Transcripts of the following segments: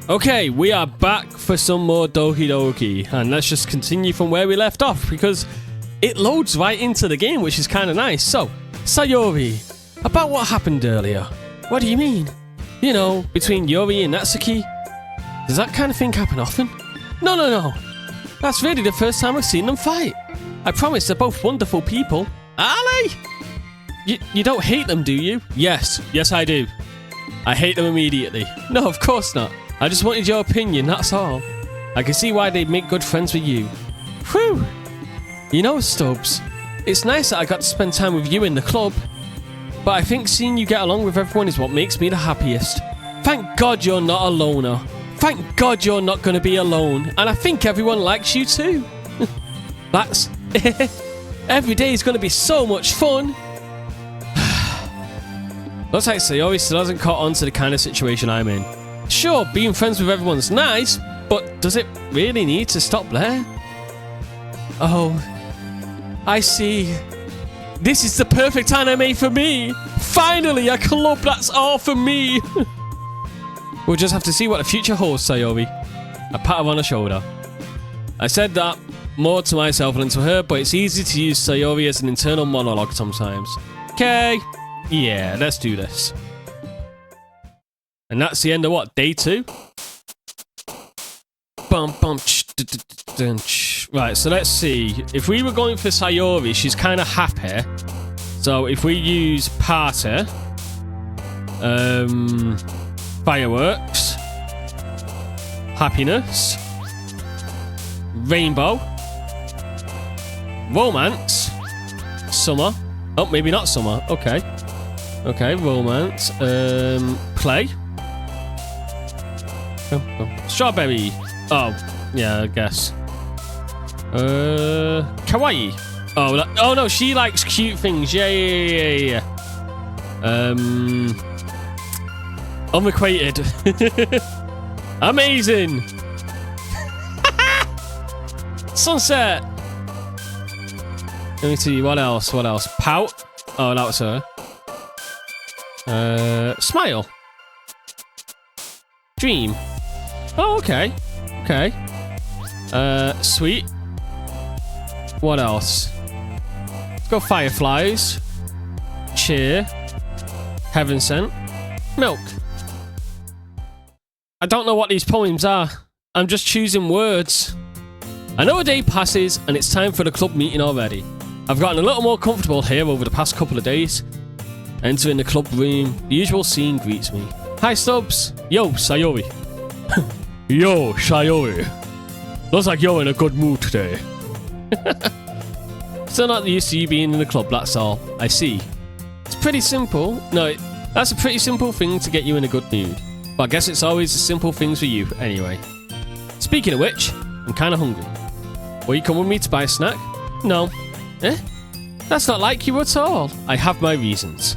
Okay, we are back for some more Doki Doki, and let's just continue from where we left off, because it loads right into the game, which is kind of nice. So, Sayori, about what happened earlier. What do you mean? You know, between Yori and Natsuki? Does that kind of thing happen often? No. That's really the first time I've seen them fight. I promise they're both wonderful people. Are they? You don't hate them, do you? Yes I do. I hate them immediately. No, of course not. I just wanted your opinion, that's all. I can see why they'd make good friends with you. Whew! You know, Stubbz, it's nice that I got to spend time with you in the club, but I think seeing you get along with everyone is what makes me the happiest. Thank God you're not a loner. Thank God you're not going to be alone, and I think everyone likes you too. That's... Every day is going to be so much fun. Looks like Sayori still hasn't caught on to the kind of situation I'm in. Sure, being friends with everyone's nice, but does it really need to stop there? Oh, I see. This is the perfect anime for me. Finally, a club that's all for me. We'll just have to see what the future holds, Sayori. I pat her on the shoulder. I said that more to myself than to her, but it's easy to use Sayori as an internal monologue sometimes. Okay, yeah, let's do this. And that's the end of what? Day 2? Right, so let's see. If we were going for Sayori, she's kind of happy. So if we use party, fireworks, happiness, rainbow, romance, summer. Oh, maybe not summer. Okay. Okay, romance. Play. Strawberry. Oh, yeah, I guess. Kawaii. Oh no, she likes cute things. Yeah. Unrequited. Amazing. Sunset. Let me see, what else? Pout. Oh, that was her. Smile. Dream. Oh, okay. Sweet. What else? Let's go fireflies. Cheer. Heaven sent. Milk. I don't know what these poems are. I'm just choosing words. I know a day passes and it's time for the club meeting already. I've gotten a little more comfortable here over the past couple of days. Entering the club room, the usual scene greets me. Hi, Stubbz. Yo, Sayori. Yo, Sayori. Looks like you're in a good mood today. Still not used to you being in the club, that's all. I see. It's pretty simple. No, that's a pretty simple thing to get you in a good mood. But I guess it's always the simple things for you, anyway. Speaking of which, I'm kind of hungry. Will you come with me to buy a snack? No. Eh? That's not like you at all. I have my reasons.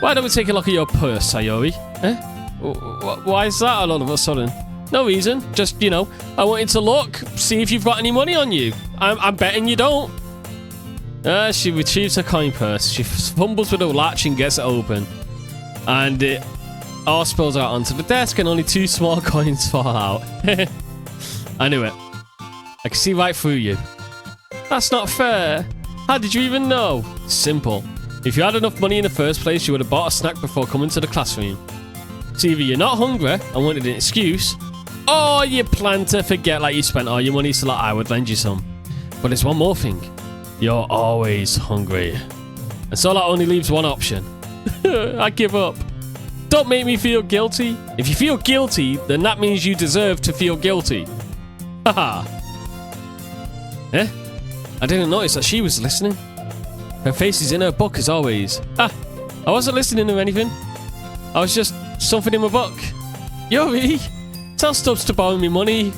Why don't we take a look at your purse, Sayori? Eh? Why is that all of a sudden? No reason. Just, you know, I wanted to look, see if you've got any money on you. I'm betting you don't. She retrieves her coin purse. She fumbles with her latch and gets it open. And it all spills out onto the desk and only 2 small coins fall out. I knew it. I can see right through you. That's not fair. How did you even know? Simple. If you had enough money in the first place, you would have bought a snack before coming to the classroom. So either you're not hungry and wanted an excuse, or you plan to forget like you spent all your money so that I would lend you some. But there's one more thing. You're always hungry. And so that only leaves one option. I give up. Don't make me feel guilty. If you feel guilty, then that means you deserve to feel guilty. Haha. Eh? I didn't notice that she was listening. Her face is in her book as always. Ah, I wasn't listening to anything. I was just something in my book. Yori, tell Stubbz to borrow me money.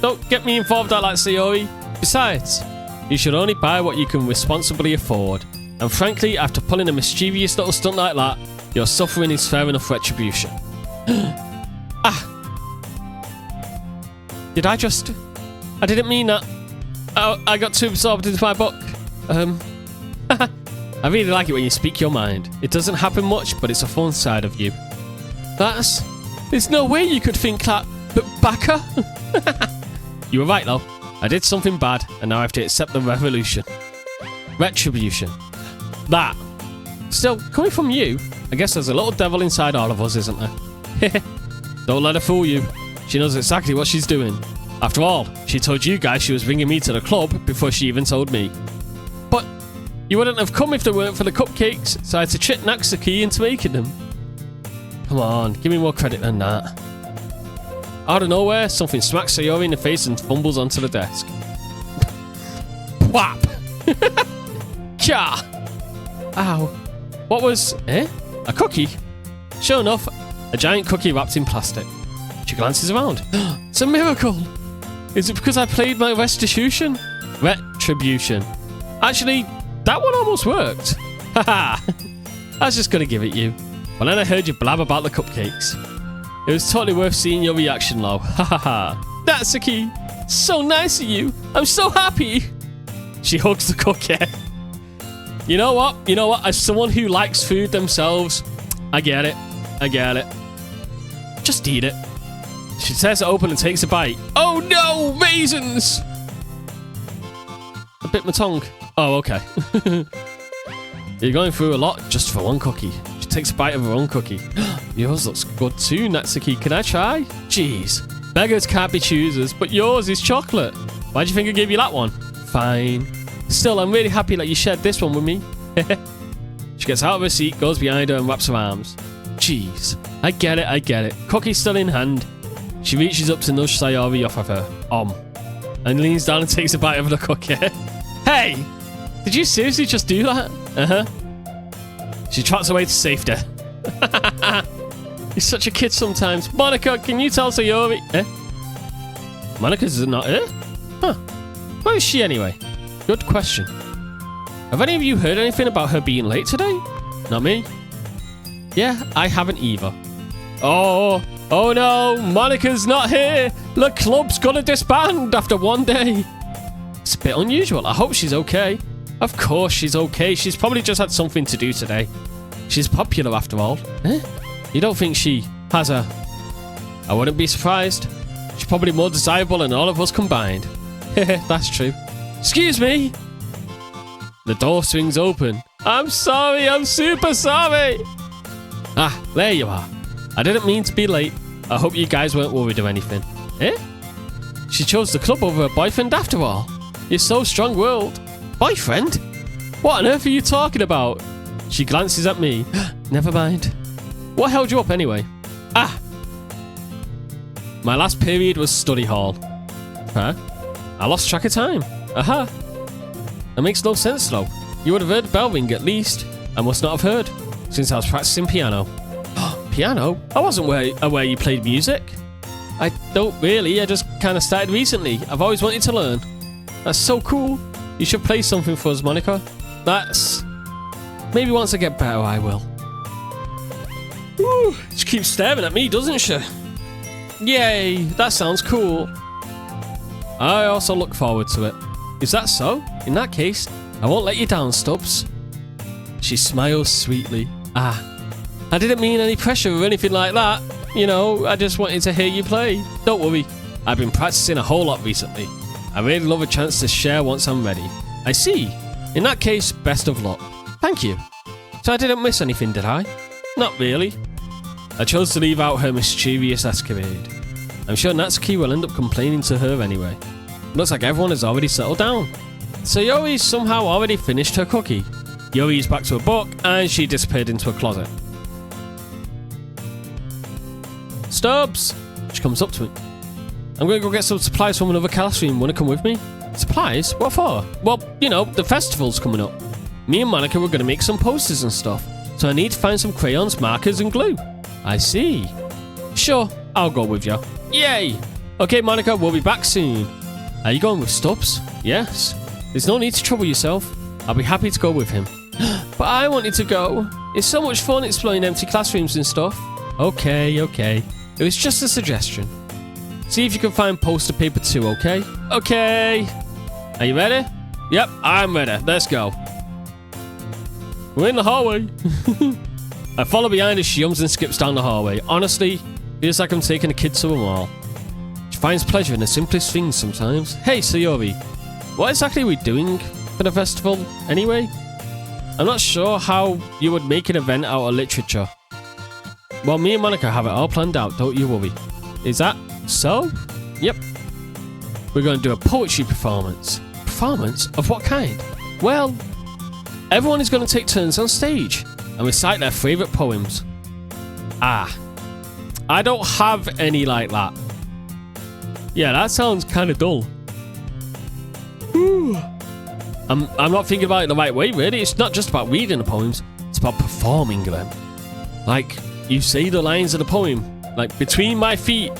Don't get me involved like Sayori. Besides, you should only buy what you can responsibly afford. And frankly, after pulling a mischievous little stunt like that, your suffering is fair enough retribution. Ah! Did I just... I didn't mean that. I got too absorbed into my book. I really like it when you speak your mind. It doesn't happen much, but it's a fun side of you. That's There's no way you could think that, but Baka? You were right, though. I did something bad, and now I have to accept the revolution. Retribution. That. Still, coming from you, I guess there's a little devil inside all of us, isn't there? Don't let her fool you. She knows exactly what she's doing. After all, she told you guys she was bringing me to the club before she even told me. But you wouldn't have come if they weren't for the cupcakes, so I had to trick Natsuki into making them. Come on, give me more credit than that. Out of nowhere, something smacks Sayori in the face and fumbles onto the desk. Whap! Kya! Ow. What was... A cookie? Sure enough, a giant cookie wrapped in plastic. She glances around. It's a miracle! Is it because I played my restitution? Retribution. Actually, that one almost worked. Haha! I was just gonna give it you. But then I heard you blab about the cupcakes. It was totally worth seeing your reaction, Lo. Ha ha ha. That's the key. So nice of you. I'm so happy. She hugs the cookie. You know what? You know what? As someone who likes food themselves, I get it. I get it. Just eat it. She tears it open and takes a bite. Oh no! Raisins! I bit my tongue. Oh, okay. You're going through a lot just for one cookie. She takes a bite of her own cookie. Yours looks good too, Natsuki. Can I try? Jeez. Beggars can't be choosers, but yours is chocolate. Why do you think I gave you that one? Fine. Still, I'm really happy that you shared this one with me. She gets out of her seat, goes behind her and wraps her arms. Jeez. I get it, I get it. Cookie's still in hand. She reaches up to nudge Sayori off of her. And leans down and takes a bite of the cookie. Hey! Did you seriously just do that? Uh-huh. She trots away to safety. You're such a kid sometimes. Monica, can you tell Sayori? Monica's not here? Huh. Where is she anyway? Good question. Have any of you heard anything about her being late today? Not me. Yeah, I haven't either. Oh no, Monica's not here. The club's gonna disband after one day. It's a bit unusual. I hope she's okay. Of course she's okay. She's probably just had something to do today. She's popular after all. You don't think she has a... I wouldn't be surprised. She's probably more desirable than all of us combined. That's true. Excuse me. The door swings open. I'm sorry. I'm super sorry. Ah, there you are. I didn't mean to be late. I hope you guys weren't worried or anything. She chose the club over her boyfriend after all. You're so strong-willed. Boyfriend? What on earth are you talking about? She glances at me. Never mind. What held you up anyway? Ah! My last period was study hall. Huh? I lost track of time. Aha! That makes no sense though. You would have heard the bell ring at least. I must not have heard, since I was practicing piano. Piano? I wasn't aware you played music. I don't really, I just kind of started recently. I've always wanted to learn. That's so cool. You should play something for us, Monica. That's... Maybe once I get better, I will. Woo, she keeps staring at me, doesn't she? Yay, that sounds cool. I also look forward to it. Is that so? In that case, I won't let you down, Stubbz. She smiles sweetly. Ah, I didn't mean any pressure or anything like that. You know, I just wanted to hear you play. Don't worry, I've been practicing a whole lot recently. I really love a chance to share once I'm ready. I see. In that case, best of luck. Thank you. So I didn't miss anything, did I? Not really. I chose to leave out her mischievous escapade. I'm sure Natsuki will end up complaining to her anyway. Looks like everyone has already settled down. So Yori's somehow already finished her cookie. Yori's back to a book and she disappeared into a closet. Stubbz! She comes up to me. I'm going to go get some supplies from another classroom. Want to come with me? Supplies? What for? Well, you know, the festival's coming up. Me and Monica were going to make some posters and stuff. So I need to find some crayons, markers and glue. I see. Sure, I'll go with you. Yay! Okay, Monica, we'll be back soon. Are you going with Stubbz? Yes. There's no need to trouble yourself. I'll be happy to go with him. But I wanted to go. It's so much fun exploring empty classrooms and stuff. Okay. It was just a suggestion. See if you can find poster paper too, okay? Okay. Are you ready? Yep, I'm ready. Let's go. We're in the hallway. I follow behind as she yums and skips down the hallway. Honestly, Feels like I'm taking a kid to a mall. She finds pleasure in the simplest things sometimes. Hey, Sayori. What exactly are we doing for the festival, anyway? I'm not sure how you would make an event out of literature. Well, me and Monica have it all planned out, don't you worry. Is that so? Yep. We're going to do a poetry performance. Performance? Of what kind? Well, everyone is going to take turns on stage and recite their favourite poems. Ah. I don't have any like that. Yeah, that sounds kind of dull. I'm not thinking about it the right way, really. It's not just about reading the poems, it's about performing them. Like, you say the lines of the poem, like, between my feet,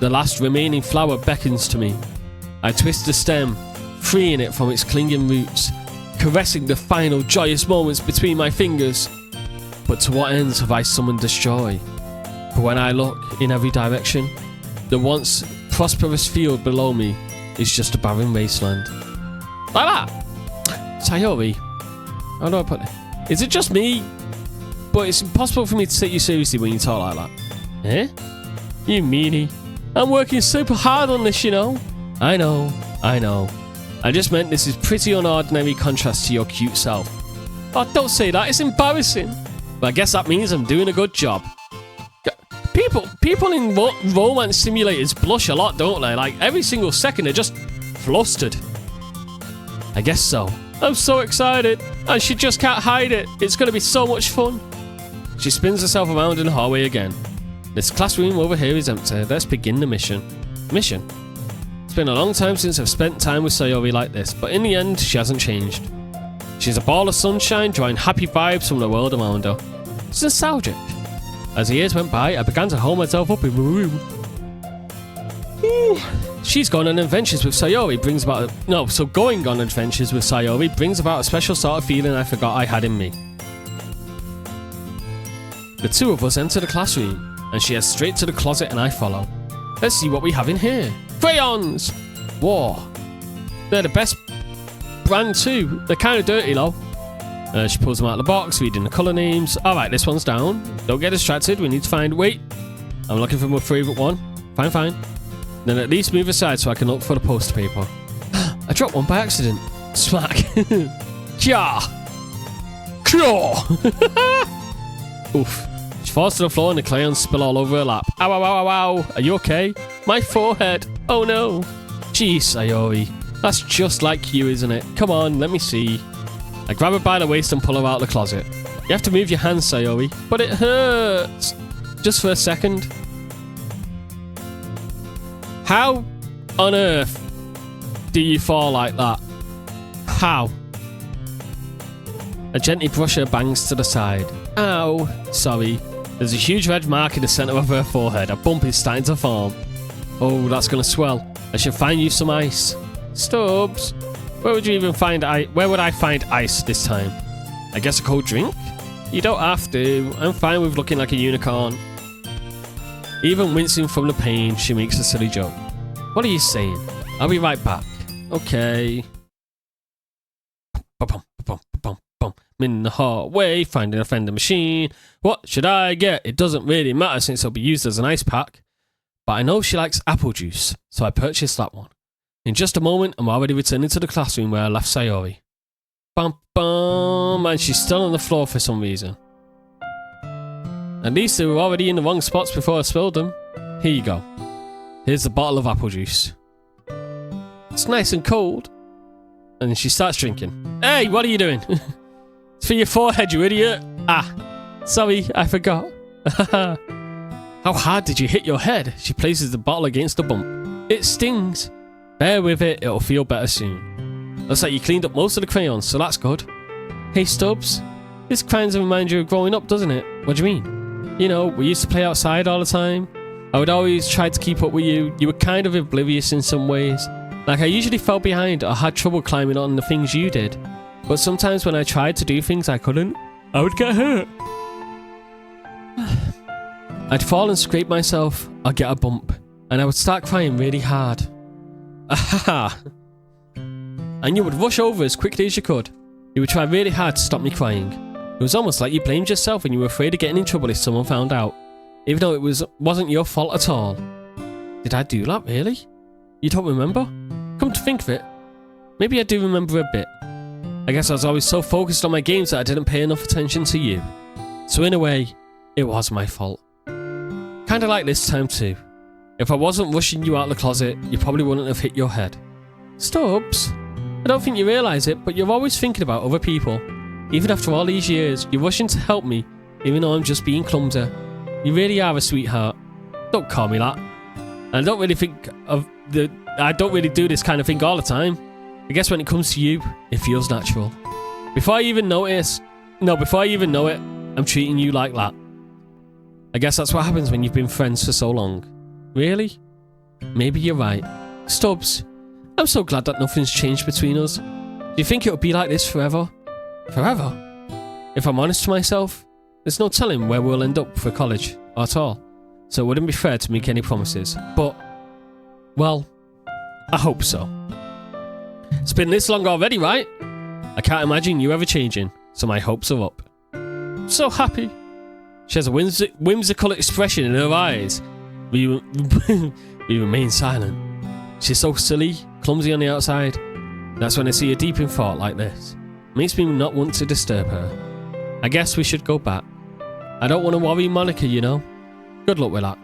the last remaining flower beckons to me. I twist the stem, freeing it from its clinging roots, caressing the final joyous moments between my fingers. But to what ends have I summoned destroy? For when I look in every direction, the once prosperous field below me is just a barren wasteland. Like that! Sayori, how do I put it? Is it just me? But it's impossible for me to take you seriously when you talk like that. Eh? You meanie. I'm working super hard on this, you know. I know. I just meant this is pretty unordinary contrast to your cute self. Oh, don't say that, it's embarrassing. But I guess that means I'm doing a good job. People in romance simulators blush a lot, don't they? Like, every single second they're just flustered. I guess so. I'm so excited, and she just can't hide it. It's going to be so much fun. She spins herself around in the hallway again. This classroom over here is empty. Let's begin the mission. Mission? It's been a long time since I've spent time with Sayori like this, but in the end, she hasn't changed. She's a ball of sunshine, drawing happy vibes from the world around her. It's nostalgic. As the years went by, I began to hold myself up in my room. She's gone on adventures with Sayori brings about going on adventures with Sayori brings about a special sort of feeling I forgot I had in me. The two of us enter the classroom, and she heads straight to the closet and I follow. Let's see what we have in here. Crayons! Whoa. They're the best brand too. They're kind of dirty though. She pulls them out of the box, reading the colour names. Alright, this one's down. Don't get distracted, we need to find... Wait! I'm looking for my favourite one. Fine. Then at least move aside so I can look for the poster paper. I dropped one by accident. Smack. Kya! Kya! Oof. She falls to the floor and the crayons spill all over her lap. Ow, ow, ow, ow, ow. Are you okay? My forehead. Oh no. Jeez, Sayori. That's just like you, isn't it? Come on, let me see. I grab her by the waist and pull her out of the closet. You have to move your hands, Sayori. But it hurts. Just for a second. How on earth do you fall like that? How? I gently brush her bangs to the side. Ow. Sorry. There's a huge red mark in the centre of her forehead. A bump is starting to form. Oh, that's going to swell. I should find you some ice. Stubbz. Where would you even find ice? Where would I find ice this time? I guess a cold drink? You don't have to. I'm fine with looking like a unicorn. Even wincing from the pain, she makes a silly joke. What are you saying? I'll be right back. Okay. I'm in the hallway, finding a vending machine. What should I get? It doesn't really matter since it'll be used as an ice pack. But I know she likes apple juice, so I purchased that one. In just a moment, I'm already returning to the classroom where I left Sayori. Bum bum, and she's still on the floor for some reason. At least they were already in the wrong spots before I spilled them. Here you go. Here's the bottle of apple juice. It's nice and cold. And then she starts drinking. Hey, what are you doing? It's for your forehead, you idiot. Ah, sorry, I forgot. How hard did you hit your head? She places the bottle against the bump. It stings. Bear with it, it'll feel better soon. Looks like you cleaned up most of the crayons, so that's good. Hey Stubbz, this kind of reminds you of growing up, doesn't it? What do you mean? You know, we used to play outside all the time. I would always try to keep up with you. You were kind of oblivious in some ways. Like I usually fell behind or had trouble climbing on the things you did. But sometimes when I tried to do things I couldn't, I would get hurt. I'd fall and scrape myself, or get a bump, and I would start crying really hard. Ahaha. And you would rush over as quickly as you could. You would try really hard to stop me crying. It was almost like you blamed yourself and you were afraid of getting in trouble if someone found out. even though it wasn't your fault at all. Did I do that, really? You don't remember? Come to think of it, maybe I do remember a bit. I guess I was always so focused on my games that I didn't pay enough attention to you. So in a way, it was my fault. Kinda like this time too. If I wasn't rushing you out of the closet, you probably wouldn't have hit your head. Stubbz, I don't think you realise it, but you're always thinking about other people. Even after all these years, you're rushing to help me, even though I'm just being clumsy. You really are a sweetheart. Don't call me that. I don't really do this kind of thing all the time. I guess when it comes to you, it feels natural. Before I even know it, I'm treating you like that. I guess that's what happens when you've been friends for so long. Really? Maybe you're right. Stubbz, I'm so glad that nothing's changed between us. Do you think it'll be like this forever? Forever? If I'm honest to myself, there's no telling where we'll end up for college, or at all. So it wouldn't be fair to make any promises. But, well, I hope so. It's been this long already, right? I can't imagine you ever changing, so my hopes are up. I'm so happy. She has a whimsical expression in her eyes. We remain silent. She's so silly, clumsy on the outside. That's when I see her deep in thought like this. Makes me not want to disturb her. I guess we should go back. I don't want to worry Monica, you know. Good luck with that.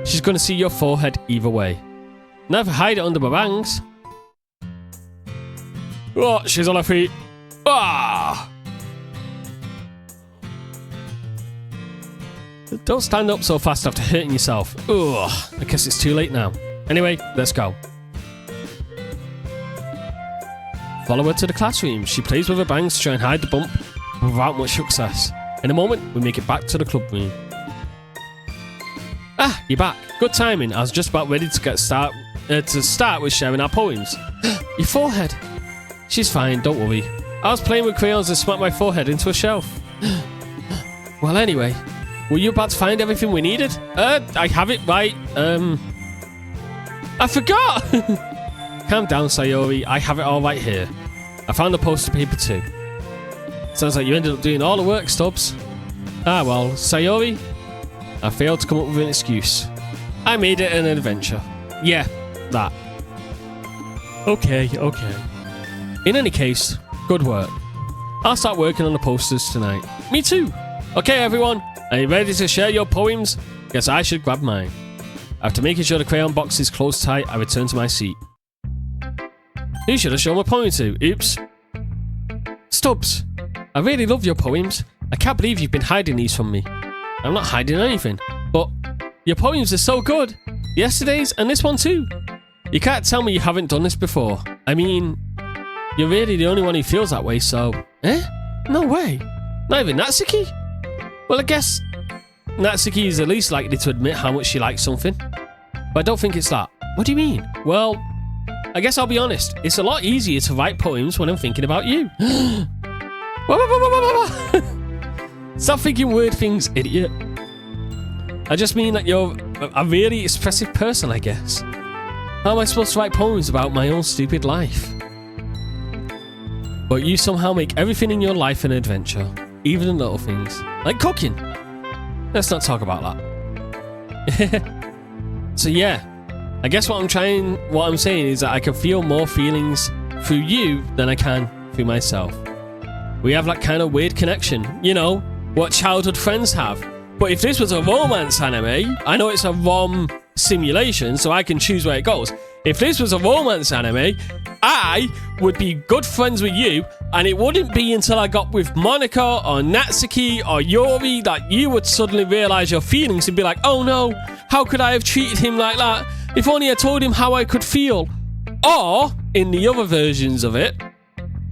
She's going to see your forehead either way. Never hide it under my bangs. Oh, she's on her feet. Ah! Don't stand up so fast after hurting yourself. Ugh, I guess it's too late now. Anyway, let's go. Follow her to the classroom. She plays with her bangs to try and hide the bump, but without much success. In a moment, we make it back to the club room. Ah, you're back. Good timing. I was just about ready to start with sharing our poems. Your forehead. She's fine, don't worry. I was playing with crayons and smacked my forehead into a shelf. Well, anyway, were you about to find everything we needed? I have it right. I forgot! Calm down, Sayori. I have it all right here. I found the poster paper too. Sounds like you ended up doing all the work, Stubbz. Ah, well, Sayori, I failed to come up with an excuse. I made it an adventure. Yeah, that. Okay. In any case, good work. I'll start working on the posters tonight. Me too. Okay, everyone. Are you ready to share your poems? Guess I should grab mine. After making sure the crayon box is closed tight, I return to my seat. Who should I show my poem to? Oops. Stubbz, I really love your poems. I can't believe you've been hiding these from me. I'm not hiding anything, but your poems are so good. Yesterday's and this one too. You can't tell me you haven't done this before. I mean, you're really the only one who feels that way, so... Eh? No way. Not even Natsuki? Well, I guess Natsuki is at least likely to admit how much she likes something. But I don't think it's that. What do you mean? Well, I guess I'll be honest. It's a lot easier to write poems when I'm thinking about you. Stop thinking weird things, idiot. I just mean that you're a really expressive person, I guess. How am I supposed to write poems about my own stupid life? But you somehow make everything in your life an adventure. Even the little things. Like cooking. Let's not talk about that. So yeah. I guess what I'm saying is that I can feel more feelings through you than I can through myself. We have that kind of weird connection. You know, what childhood friends have. But if this was a romance anime, I know it's a rom simulation, so I can choose where it goes. If this was a romance anime, I would be good friends with you, and it wouldn't be until I got with Monica or Natsuki or Yori that you would suddenly realise your feelings and be like, oh no, how could I have treated him like that? If only I told him how I could feel. Or, in the other versions of it,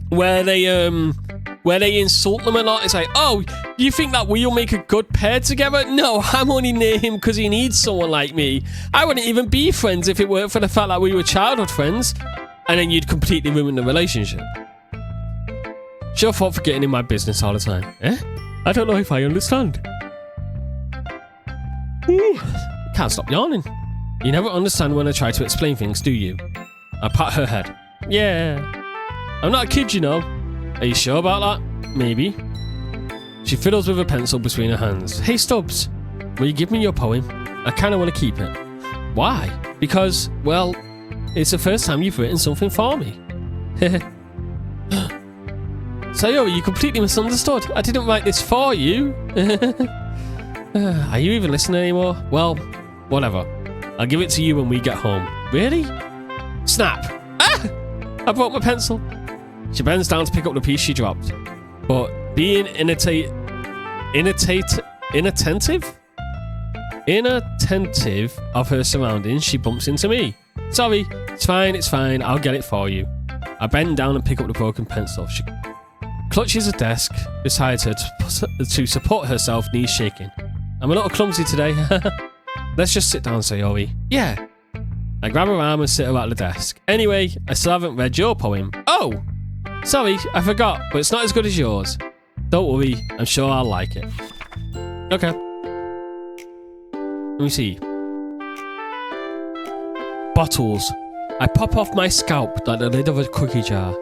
where they insult them a lot, it's like, oh, you think that we'll make a good pair together? No, I'm only near him because he needs someone like me. I wouldn't even be friends if it weren't for the fact that we were childhood friends. And then you'd completely ruin the relationship. It's your fault for getting in my business all the time. Eh? I don't know if I understand. Ooh, can't stop yawning. You never understand when I try to explain things, do you? I pat her head. Yeah. I'm not a kid, you know. Are you sure about that? Maybe. She fiddles with a pencil between her hands. Hey, Stubbz. will you give me your poem? I kind of want to keep it. Why? Because, well, it's the first time you've written something for me. Sayori, you completely misunderstood. I didn't write this for you. Are you even listening anymore? Well, whatever. I'll give it to you when we get home. Really? Snap! Ah! I broke my pencil. She bends down to pick up the piece she dropped. But being inattentive of her surroundings, she bumps into me. Sorry, it's fine, I'll get it for you. I bend down and pick up the broken pencil. She clutches a desk beside her to support herself, knees shaking. I'm a little clumsy today. Let's just sit down, Sayori. Yeah. I grab her arm and sit her at the desk. Anyway, I still haven't read your poem. Oh! Sorry, I forgot, but it's not as good as yours. Don't worry, I'm sure I'll like it. Okay. Let me see. Bottles. I pop off my scalp like the lid of a cookie jar.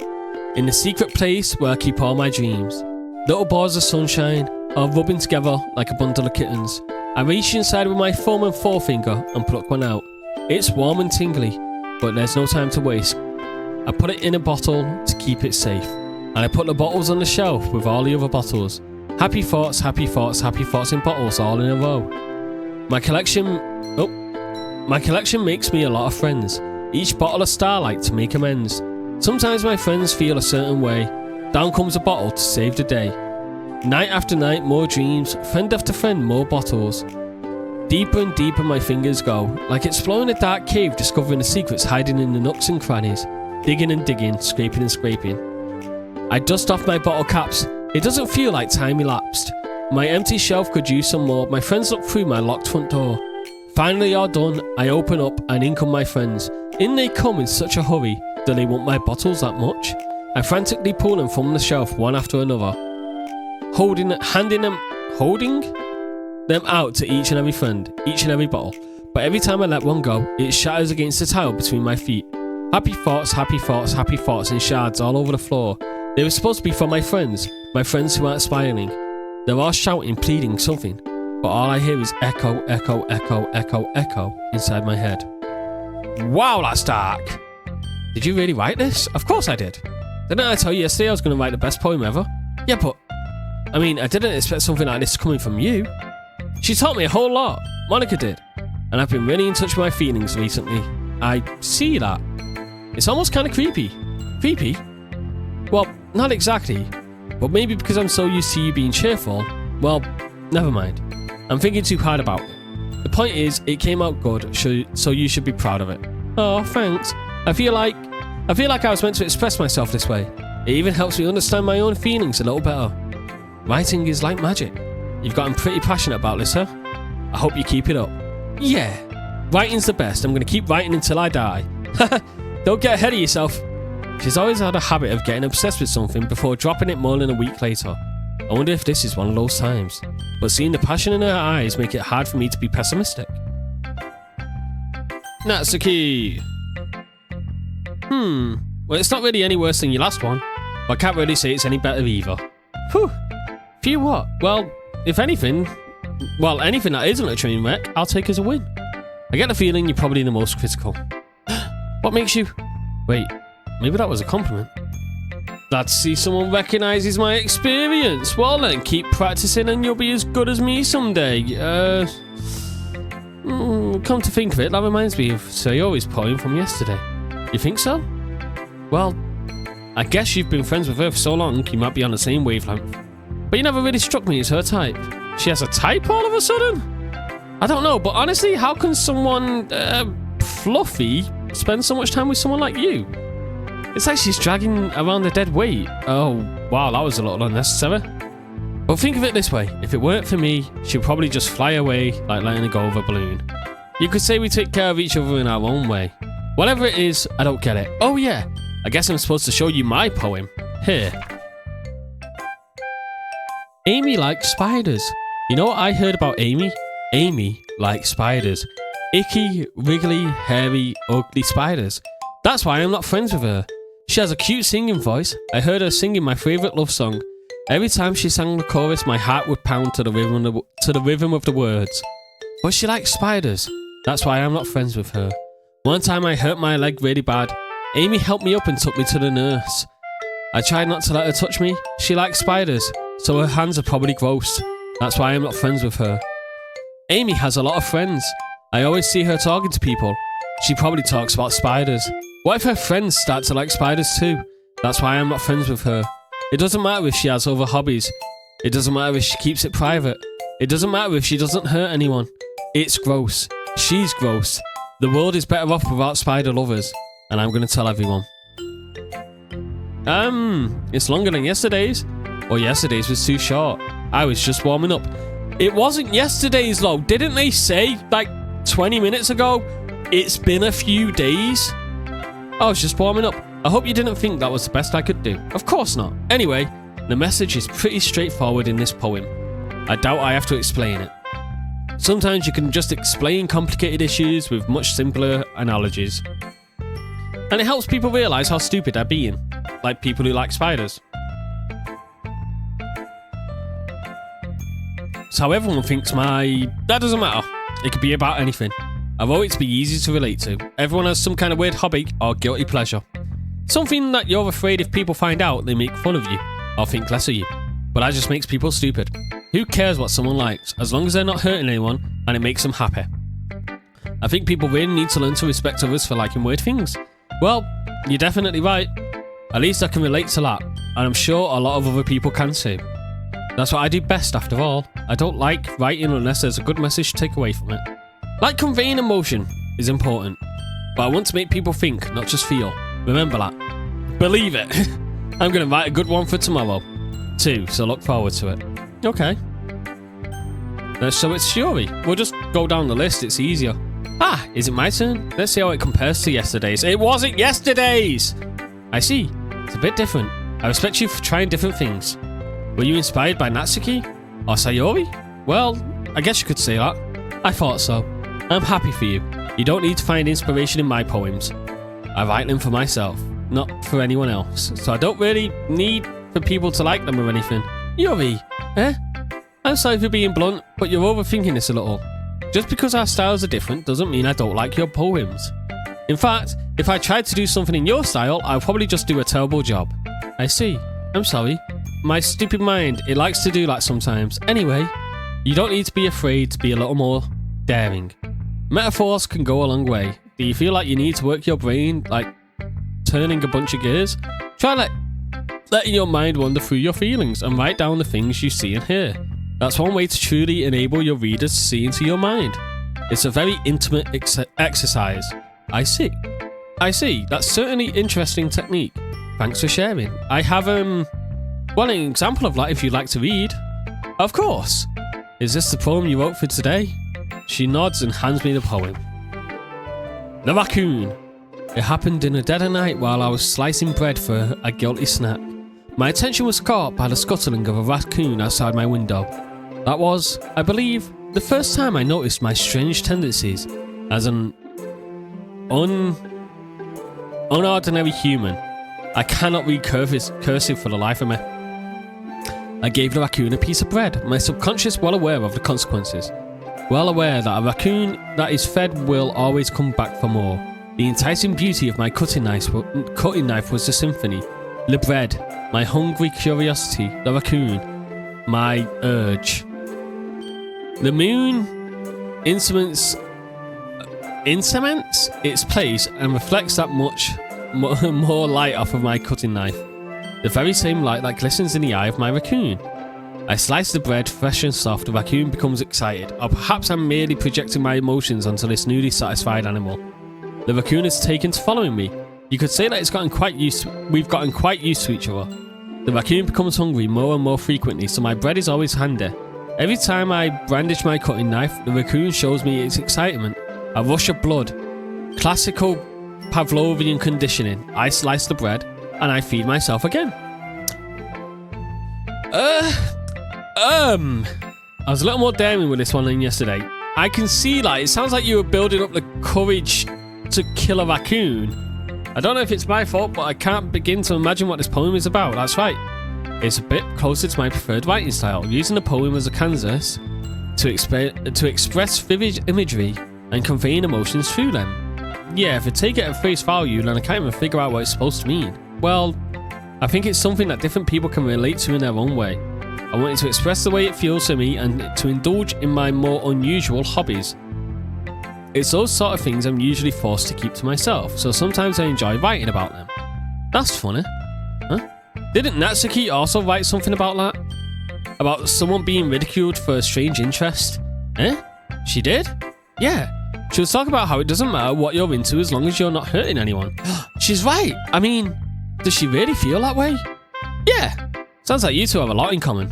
In the secret place where I keep all my dreams. Little bars of sunshine, all rubbing together like a bundle of kittens. I reach inside with my thumb and forefinger and pluck one out. It's warm and tingly, but there's no time to waste. I put it in a bottle to keep it safe. And I put the bottles on the shelf with all the other bottles. Happy thoughts in bottles all in a row. My collection makes me a lot of friends. Each bottle a starlight to make amends. Sometimes my friends feel a certain way. Down comes a bottle to save the day. Night after night, more dreams. Friend after friend, more bottles. Deeper and deeper my fingers go. Like exploring a dark cave, discovering the secrets hiding in the nooks and crannies. Digging and digging, scraping and scraping. I dust off my bottle caps. It doesn't feel like time elapsed. My empty shelf could use some more. My friends look through my locked front door. Finally all done, I open up and in come my friends. In they come in such a hurry. Do they want my bottles that much? I frantically pull them from the shelf one after another. Holding them out to each and every friend, each and every bottle. But every time I let one go, it shatters against the tile between my feet. Happy thoughts in shards all over the floor. They were supposed to be for my friends who aren't smiling. They're all shouting, pleading something. But all I hear is echo, echo, echo, echo, echo inside my head. Wow, that's dark. Did you really write this? Of course I did. Didn't I tell you yesterday I was going to write the best poem ever? Yeah, but I mean, I didn't expect something like this coming from you. She taught me a whole lot. Monica did. And I've been really in touch with my feelings recently. I see that. It's almost kind of creepy. Creepy? Well, not exactly. But maybe because I'm so used to you being cheerful. Well, never mind. I'm thinking too hard about it. The point is, it came out good, so you should be proud of it. Oh, thanks. I feel like I was meant to express myself this way. It even helps me understand my own feelings a little better. Writing is like magic. You've gotten pretty passionate about this, huh? I hope you keep it up. Yeah, writing's the best. I'm going to keep writing until I die. Don't get ahead of yourself. She's always had a habit of getting obsessed with something before dropping it more than a week later. I wonder if this is one of those times. But seeing the passion in her eyes make it hard for me to be pessimistic. Natsuki. Well, it's not really any worse than your last one. But I can't really say it's any better either. Whew. Phew what? Well, if anything... Well, anything that isn't a train wreck, I'll take as a win. I get the feeling you're probably the most critical. What makes you... Wait, maybe that was a compliment. Glad to see someone recognises my experience. Well then, keep practising and you'll be as good as me someday. Come to think of it, that reminds me of Sayori's poem from yesterday. You think so? Well, I guess you've been friends with her for so long, you might be on the same wavelength. But you never really struck me as her type. She has a type all of a sudden? I don't know, but honestly, how can someone fluffy spend so much time with someone like you? It's like she's dragging around a dead weight. Oh, wow, that was a little unnecessary. But think of it this way, if it weren't for me, she'd probably just fly away like letting go of a balloon. You could say we take care of each other in our own way. Whatever it is, I don't get it. Oh yeah, I guess I'm supposed to show you my poem. Here. Amy likes spiders. You know what I heard about Amy? Amy likes spiders. Icky, wriggly, hairy, ugly spiders. That's why I'm not friends with her. She has a cute singing voice. I heard her singing my favourite love song. Every time she sang the chorus, my heart would pound to the rhythm of the words. But she likes spiders. That's why I'm not friends with her. One time I hurt my leg really bad. Amy helped me up and took me to the nurse. I tried not to let her touch me. She likes spiders, so her hands are probably gross. That's why I'm not friends with her. Amy has a lot of friends. I always see her talking to people. She probably talks about spiders. What if her friends start to like spiders too? That's why I'm not friends with her. It doesn't matter if she has other hobbies. It doesn't matter if she keeps it private. It doesn't matter if she doesn't hurt anyone. It's gross. She's gross. The world is better off without spider lovers. And I'm going to tell everyone. It's longer than yesterday's. Or yesterday's was too short. I was just warming up. It wasn't yesterday's though. Didn't they say like 20 minutes ago? It's been a few days. I was just warming up. I hope you didn't think that was the best I could do. Of course not. Anyway, the message is pretty straightforward in this poem. I doubt I have to explain it. Sometimes you can just explain complicated issues with much simpler analogies. And it helps people realise how stupid they're being. Like people who like spiders. So everyone thinks that doesn't matter. It could be about anything. I want it to be easy to relate to. Everyone has some kind of weird hobby or guilty pleasure. Something that you're afraid if people find out, they make fun of you or think less of you. But that just makes people stupid. Who cares what someone likes, as long as they're not hurting anyone and it makes them happy? I think people really need to learn to respect others for liking weird things. Well, you're definitely right. At least I can relate to that, and I'm sure a lot of other people can too. That's what I do best after all. I don't like writing unless there's a good message to take away from it. Like conveying emotion is important, but I want to make people think, not just feel. Remember that. Believe it. I'm going to write a good one for tomorrow too, so look forward to it. Okay. So it's Shuri. We'll just go down the list, it's easier. Ah, is it my turn? Let's see how it compares to yesterday's. It wasn't yesterday's! I see. It's a bit different. I respect you for trying different things. Were you inspired by Natsuki? Or Sayori? Well, I guess you could say that. I thought so. I'm happy for you. You don't need to find inspiration in my poems. I write them for myself, not for anyone else. So I don't really need for people to like them or anything. Yuri, eh? I'm sorry for being blunt, but you're overthinking this a little. Just because our styles are different doesn't mean I don't like your poems. In fact, if I tried to do something in your style, I'll probably just do a terrible job. I see. I'm sorry. My stupid mind, it likes to do that sometimes. Anyway, you don't need to be afraid to be a little more daring. Metaphors can go a long way. Do you feel like you need to work your brain, like turning a bunch of gears? Try letting your mind wander through your feelings and write down the things you see and hear. That's one way to truly enable your readers to see into your mind. It's a very intimate exercise. I see. That's certainly an interesting technique. Thanks for sharing. I have, well, an example of that if you'd like to read. Of course. Is this the poem you wrote for today? She nods and hands me the poem. The Raccoon. It happened in the dead of night while I was slicing bread for a guilty snack. My attention was caught by the scuttling of a raccoon outside my window. That was, I believe, the first time I noticed my strange tendencies as an unordinary human. I cannot read cursive for the life of me. I gave the raccoon a piece of bread, my subconscious well aware of the consequences. Well aware that a raccoon that is fed will always come back for more. The enticing beauty of my cutting knife was the symphony. The bread, my hungry curiosity, the raccoon, my urge. The moon instruments its place and reflects that much more light off of my cutting knife. The very same light that glistens in the eye of my raccoon. I slice the bread fresh and soft, the raccoon becomes excited, or perhaps I'm merely projecting my emotions onto this newly satisfied animal. The raccoon has taken to following me. You could say that we've gotten quite used to each other. The raccoon becomes hungry more and more frequently, so my bread is always handy. Every time I brandish my cutting knife, the raccoon shows me its excitement. A rush of blood. Classical Pavlovian conditioning. I slice the bread, and I feed myself again. I was a little more daring with this one than yesterday. I can see that. It sounds like you were building up the courage to kill a raccoon. I don't know if it's my fault, but I can't begin to imagine what this poem is about. That's right. It's a bit closer to my preferred writing style. Using the poem as a canvas, to express vivid imagery and conveying emotions through them. Yeah, if I take it at face value, then I can't even figure out what it's supposed to mean. Well, I think it's something that different people can relate to in their own way. I wanted to express the way it feels to me and to indulge in my more unusual hobbies. It's those sort of things I'm usually forced to keep to myself, so sometimes I enjoy writing about them. That's funny. Huh? Didn't Natsuki also write something about that? About someone being ridiculed for a strange interest? Eh? She did? Yeah. She was talking about how it doesn't matter what you're into as long as you're not hurting anyone. She's right. I mean, does she really feel that way? Yeah. Sounds like you two have a lot in common.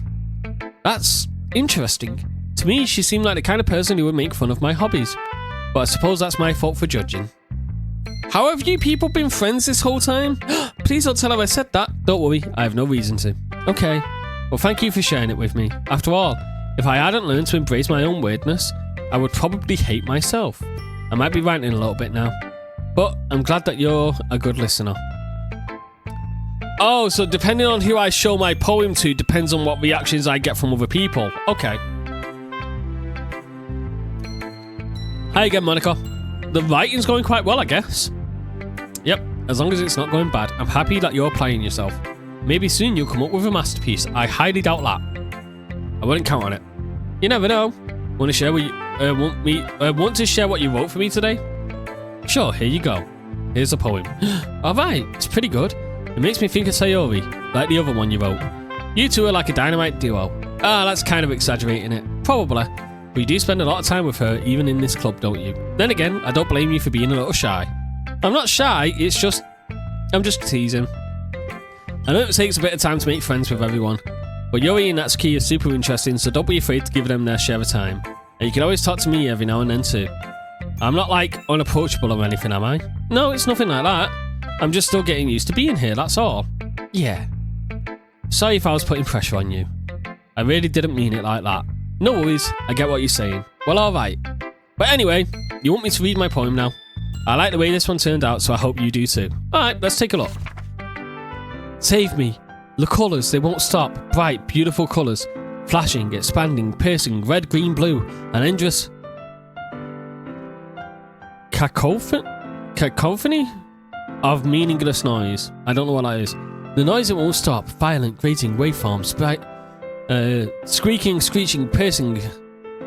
That's interesting. To me, she seemed like the kind of person who would make fun of my hobbies. But I suppose that's my fault for judging. How have you people been friends this whole time? Please don't tell her I said that. Don't worry, I have no reason to. Okay. Well, thank you for sharing it with me. After all, if I hadn't learned to embrace my own weirdness, I would probably hate myself. I might be ranting a little bit now. But I'm glad that you're a good listener. Oh, so depending on who I show my poem to depends on what reactions I get from other people. Okay. Hi again, Monica. The writing's going quite well, I guess. Yep, as long as it's not going bad. I'm happy that you're applying yourself. Maybe soon you'll come up with a masterpiece. I highly doubt that. I wouldn't count on it. You never know. Want to share what you want to share what you wrote for me today? Sure, here you go. Here's a poem. Alright, it's pretty good. It makes me think of Sayori, like the other one you wrote. You two are like a dynamite duo. Ah, that's kind of exaggerating it. Probably. But you do spend a lot of time with her, even in this club, don't you? Then again, I don't blame you for being a little shy. I'm not shy, it's just... I'm just teasing. I know it takes a bit of time to make friends with everyone, but Yuri and Natsuki are super interesting, so don't be afraid to give them their share of time. And you can always talk to me every now and then too. I'm not like unapproachable or anything, am I? No, it's nothing like that. I'm just still getting used to being here, that's all. Yeah. Sorry if I was putting pressure on you. I really didn't mean it like that. No worries, I get what you're saying. Well, alright. But anyway, you want me to read my poem now? I like the way this one turned out, so I hope you do too. Alright, let's take a look. Save me. The colours, they won't stop. Bright, beautiful colours. Flashing, expanding, piercing, red, green, blue. An endless... cacophony? Of meaningless noise. I don't know what that is. The noise that won't stop. Violent, grating, waveforms. Bright... squeaking, screeching, piercing,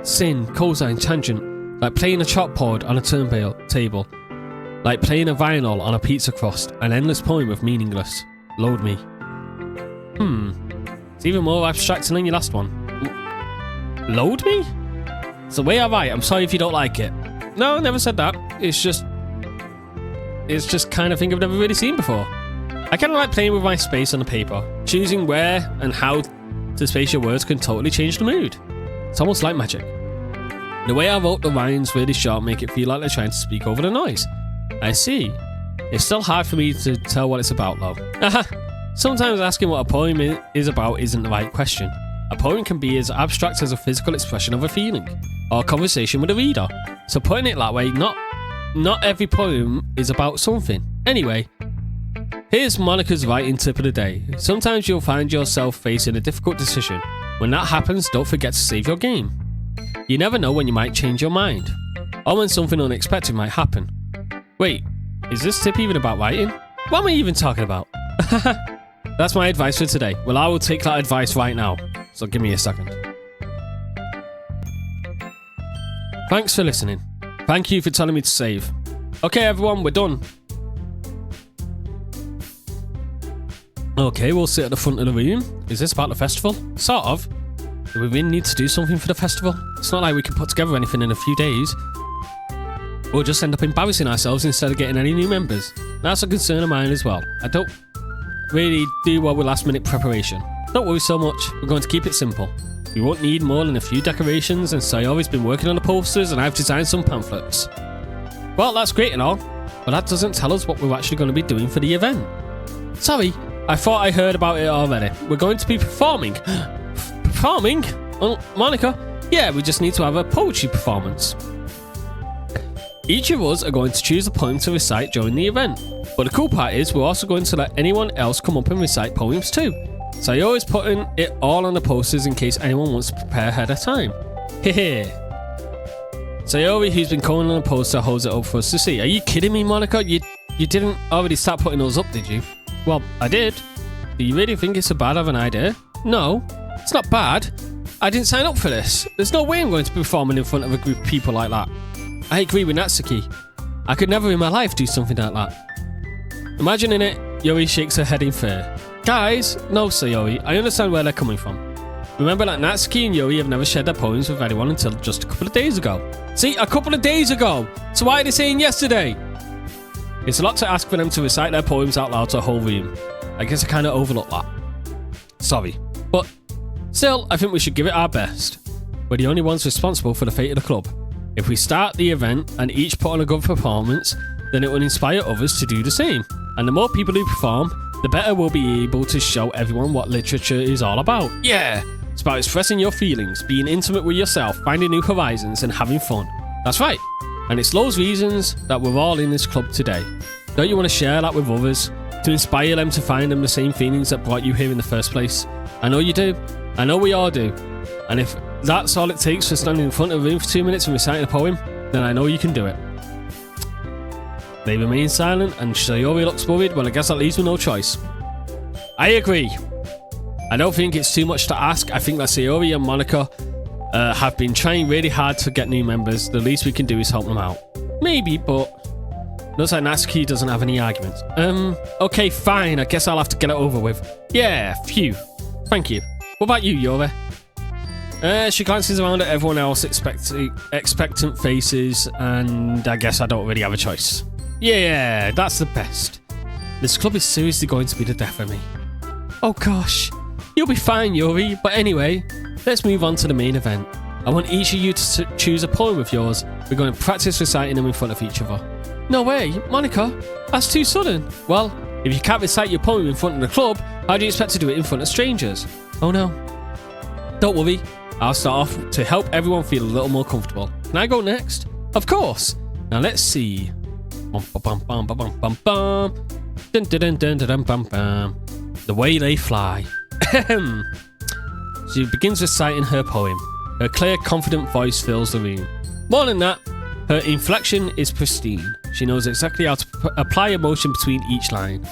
sin, cosine, tangent, like playing a chalkboard on a turntable, like playing a vinyl on a pizza crust, an endless poem of meaningless. Load me. It's even more abstracting than your last one. Load me? It's the way I write. I'm sorry if you don't like it. No, I never said that. It's just kind of thing I've never really seen before. I kind of like playing with my space on the paper. Choosing where and how to space your words can totally change the mood. It's almost like magic. The way I wrote the lines really sharp make it feel like they're trying to speak over the noise. I see. It's still hard for me to tell what it's about though. Sometimes asking what a poem is about isn't the right question. A poem can be as abstract as a physical expression of a feeling, or a conversation with a reader. So putting it that way, not every poem is about something. Anyway, here's Monica's writing tip of the day. Sometimes you'll find yourself facing a difficult decision. When that happens, don't forget to save your game. You never know when you might change your mind, or when something unexpected might happen. Wait, is this tip even about writing? What am I even talking about? That's my advice for today. Well, I will take that advice right now, so give me a second. Thanks for listening. Thank you for telling me to save. Okay everyone, we're done. Okay, we'll sit at the front of the room. Is this about the festival? Sort of. Do we really need to do something for the festival? It's not like we can put together anything in a few days. We'll just end up embarrassing ourselves instead of getting any new members. That's a concern of mine as well. I don't really do well with last minute preparation. Don't worry so much, we're going to keep it simple. We won't need more than a few decorations, and Sayori's been working on the posters and I've designed some pamphlets. Well, that's great and all, but that doesn't tell us what we're actually going to be doing for the event. Sorry, I thought I heard about it already. We're going to be performing. Performing? Oh, Monica? Yeah, we just need to have a poetry performance. Each of us are going to choose a poem to recite during the event. But the cool part is we're also going to let anyone else come up and recite poems too. So you're always putting it all on the posters in case anyone wants to prepare ahead of time. Hehe. Sayori, who's been calling on a poster, holds it up for us to see. Are you kidding me, Monica? You didn't already start putting those up, did you? Well, I did. Do you really think it's so bad of an idea? No, it's not bad. I didn't sign up for this. There's no way I'm going to be performing in front of a group of people like that. I agree with Natsuki. I could never in my life do something like that. Imagining it, Yuri shakes her head in fear. Guys, no, Sayori, I understand where they're coming from. Remember that Natsuki and Yuri have never shared their poems with anyone until just a couple of days ago. See, a couple of days ago! So why are they saying yesterday? It's a lot to ask for them to recite their poems out loud to a whole room. I guess I kind of overlooked that. Sorry. But still, I think we should give it our best. We're the only ones responsible for the fate of the club. If we start the event and each put on a good performance, then it will inspire others to do the same. And the more people who perform, the better we'll be able to show everyone what literature is all about. Yeah! It's about expressing your feelings, being intimate with yourself, finding new horizons, and having fun. That's right. And it's those reasons that we're all in this club today. Don't you want to share that with others? To inspire them to find them the same feelings that brought you here in the first place? I know you do. I know we all do. And if that's all it takes for standing in front of a room for 2 minutes and reciting a poem, then I know you can do it. They remain silent and Sayori looks worried. Well, I guess that leaves me no choice. I agree. I don't think it's too much to ask. I think that Sayori and Monica have been trying really hard to get new members. The least we can do is help them out. Maybe, but looks like Natsuki doesn't have any arguments. Okay, fine. I guess I'll have to get it over with. Yeah, phew. Thank you. What about you, Yuri? She glances around at everyone else, expectant faces, and I guess I don't really have a choice. Yeah, that's the best. This club is seriously going to be the death of me. Oh gosh. You'll be fine, Yuri. But anyway, let's move on to the main event. I want each of you to choose a poem of yours. We're going to practice reciting them in front of each other. No way, Monica. That's too sudden. Well, if you can't recite your poem in front of the club, how do you expect to do it in front of strangers? Oh no. Don't worry. I'll start off to help everyone feel a little more comfortable. Can I go next? Of course. Now let's see. The way they fly. She begins reciting her poem. Her clear, confident voice fills the room. More than that, her inflection is pristine. She knows exactly how to apply emotion between each line.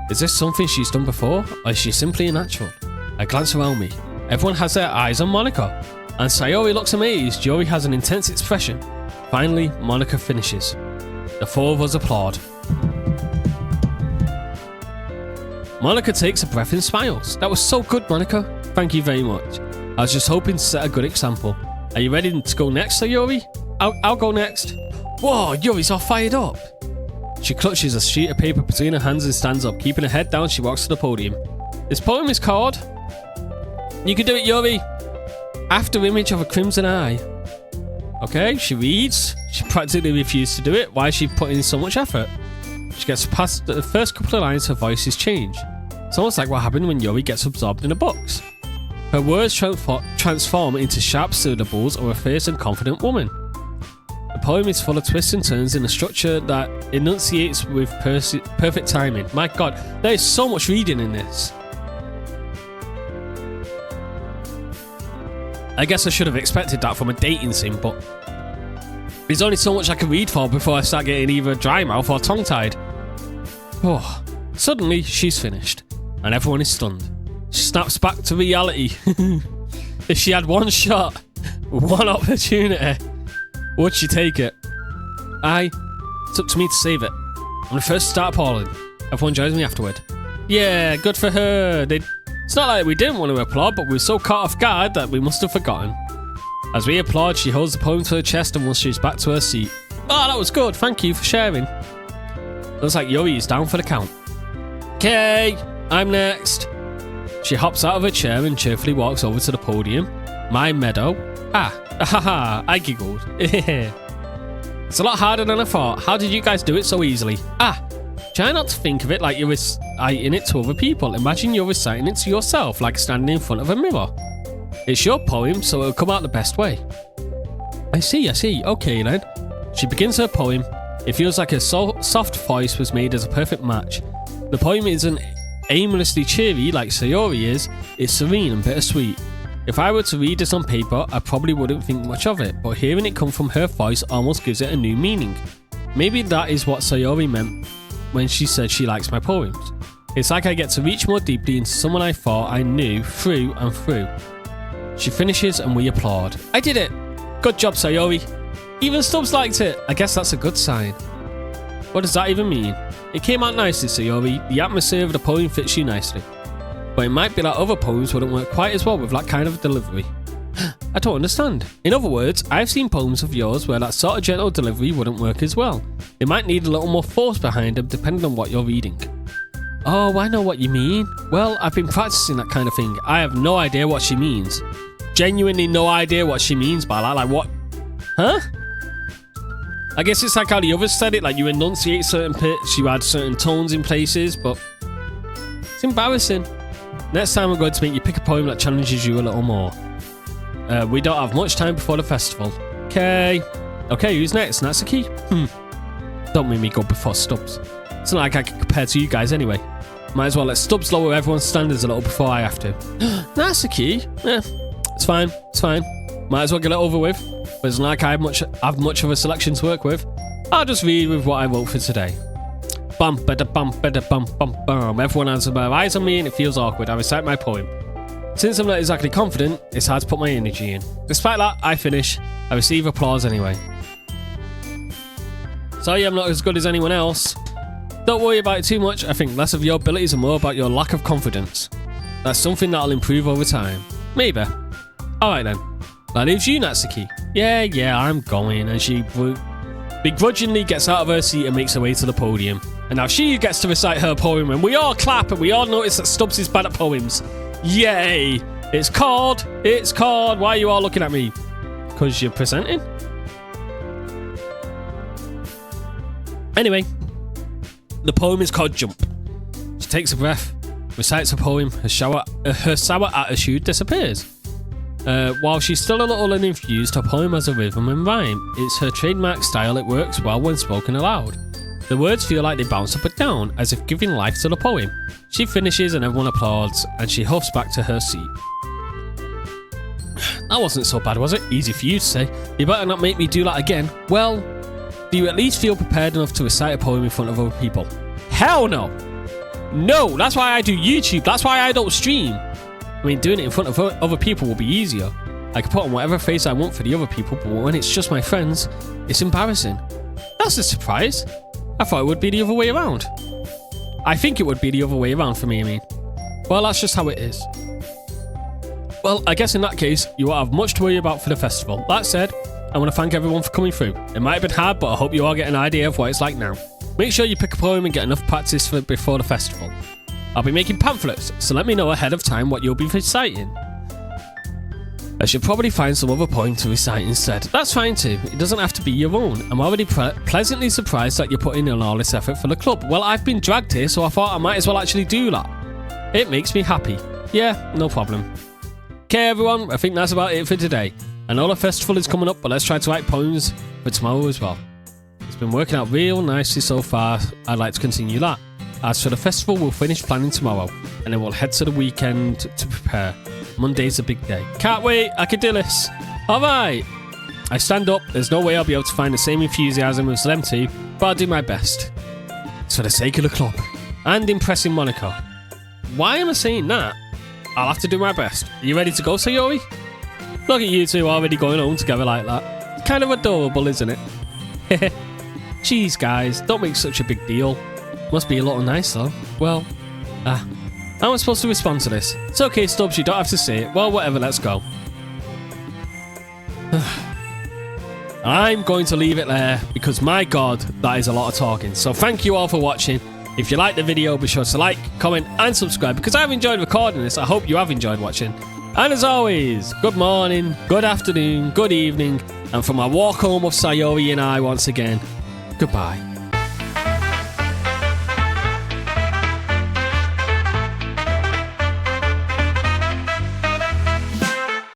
Is this something she's done before, or is she simply a natural? I glance around me. Everyone has their eyes on Monica, and Sayori looks amazed. Yuri has an intense expression. Finally, Monica finishes. The four of us applaud. Monica takes a breath and smiles. That was so good, Monica. Thank you very much. I was just hoping to set a good example. Are you ready to go next, Sayori? I'll go next. Whoa, Yuri's all fired up. She clutches a sheet of paper between her hands and stands up. Keeping her head down, she walks to the podium. This poem is called... You can do it, Yuri. After image of a crimson eye. Okay, she reads. She practically refused to do it. Why is she putting in so much effort? She gets past the first couple of lines, her voice is changed. It's almost like what happened when Yuri gets absorbed in a box. Her words transform into sharp syllables of a fierce and confident woman. The poem is full of twists and turns in a structure that enunciates with perfect timing. My god, there is so much reading in this. I guess I should have expected that from a dating sim, but there's only so much I can read for before I start getting either dry mouth or tongue-tied. Oh, suddenly she's finished, and everyone is stunned. She snaps back to reality. If she had one shot, one opportunity, would she take it? It's up to me to save it. I'm the first to start appalling. Everyone joins me afterward. Yeah, good for her. It's not like we didn't want to applaud, but we were so caught off guard that we must have forgotten. As we applaud, she holds the poem to her chest and rushes back to her seat. Oh, that was good. Thank you for sharing. Looks like Yuri is down for the count. Okay, I'm next. She hops out of her chair and cheerfully walks over to the podium. My meadow. I giggled. It's a lot harder than I thought. How did you guys do it so easily? Try not to think of it like you're reciting it to other people. Imagine you're reciting it to yourself, like standing in front of a mirror. It's your poem, so it'll come out the best way. I see. Okay then. She begins her poem. It feels like her soft voice was made as a perfect match. The poem isn't aimlessly cheery like Sayori is. It's serene and bittersweet. If I were to read this on paper, I probably wouldn't think much of it, but hearing it come from her voice almost gives it a new meaning. Maybe that is what Sayori meant when she said she likes my poems. It's like I get to reach more deeply into someone I thought I knew through and through. She finishes and we applaud. I did it! Good job, Sayori! Even Stubbz liked it! I guess that's a good sign. What does that even mean? It came out nicely, Sayori. The atmosphere of the poem fits you nicely. But it might be that other poems wouldn't work quite as well with that kind of delivery. I don't understand. In other words, I've seen poems of yours where that sort of gentle delivery wouldn't work as well. They might need a little more force behind them depending on what you're reading. Oh, I know what you mean. Well, I've been practicing that kind of thing. I have no idea what she means. Genuinely no idea what she means by that. Like what? Huh? I guess it's like how the others said it, like you enunciate certain bits, you add certain tones in places, but it's embarrassing. Next time I'm going to make you pick a poem that challenges you a little more. We don't have much time before the festival. Okay, who's next? Natsuki? Don't make me go before Stubbz. It's not like I can compare to you guys anyway. Might as well let Stubbz lower everyone's standards a little before I have to. Natsuki? It's fine. Might as well get it over with. But it's not like I have much of a selection to work with. I'll just read with what I wrote for today. Bum, bada, bum, bada, bum, bum, bum. Everyone has their eyes on me and it feels awkward. I recite my poem. Since I'm not exactly confident, it's hard to put my energy in. Despite that, I finish. I receive applause anyway. Sorry I'm not as good as anyone else. Don't worry about it too much. I think less of your abilities and more about your lack of confidence. That's something that'll improve over time. Maybe. Alright then. That leaves you, Natsuki. Yeah, I'm going. And she begrudgingly gets out of her seat and makes her way to the podium. And now she gets to recite her poem and we all clap and we all notice that Stubbz is bad at poems. Yay! It's called. Why are you all looking at me? Because you're presenting? Anyway, the poem is called Jump. She takes a breath, recites her poem, her sour attitude disappears. While she's still a little uninfused, her poem has a rhythm and rhyme. It's her trademark style, it works well when spoken aloud. The words feel like they bounce up and down, as if giving life to the poem. She finishes and everyone applauds, and she huffs back to her seat. That wasn't so bad, was it? Easy for you to say. You better not make me do that again. Well, do you at least feel prepared enough to recite a poem in front of other people? Hell no! No, that's why I do YouTube. That's why I don't stream. I mean, doing it in front of other people will be easier. I can put on whatever face I want for the other people, but when it's just my friends, it's embarrassing. That's a surprise. I thought it would be the other way around. I think it would be the other way around for me, I mean. Well, that's just how it is. Well, I guess in that case, you won't have much to worry about for the festival. That said, I want to thank everyone for coming through. It might have been hard, but I hope you all get an idea of what it's like now. Make sure you pick a poem and get enough practice for before the festival. I'll be making pamphlets, so let me know ahead of time what you'll be reciting. I should probably find some other poem to recite instead. That's fine too, it doesn't have to be your own. I'm already pleasantly surprised that you're putting in all this effort for the club. Well, I've been dragged here, so I thought I might as well actually do that. It makes me happy. Yeah, no problem. Okay everyone, I think that's about it for today. I know the festival is coming up, but let's try to write poems for tomorrow as well. It's been working out real nicely so far, I'd like to continue that. As for the festival, we'll finish planning tomorrow, and then we'll head to the weekend to prepare. Monday's a big day. Can't wait, I can do this. Alright. I stand up, there's no way I'll be able to find the same enthusiasm as them two, but I'll do my best. It's for the sake of the club, and impressing Monica. Why am I saying that? I'll have to do my best. Are you ready to go, Sayori? Look at you two already going home together like that. Kind of adorable, isn't it? Jeez guys, don't make such a big deal. Must be a little nice though. Well, how am I supposed to respond to this? It's okay, Stubbz, you don't have to say it. Well, whatever, let's go. I'm going to leave it there because my god, that is a lot of talking. So thank you all for watching. If you liked the video, be sure to like, comment and subscribe because I've enjoyed recording this. I hope you have enjoyed watching. And as always, good morning, good afternoon, good evening, and from my walk home of Sayori and I once again, goodbye.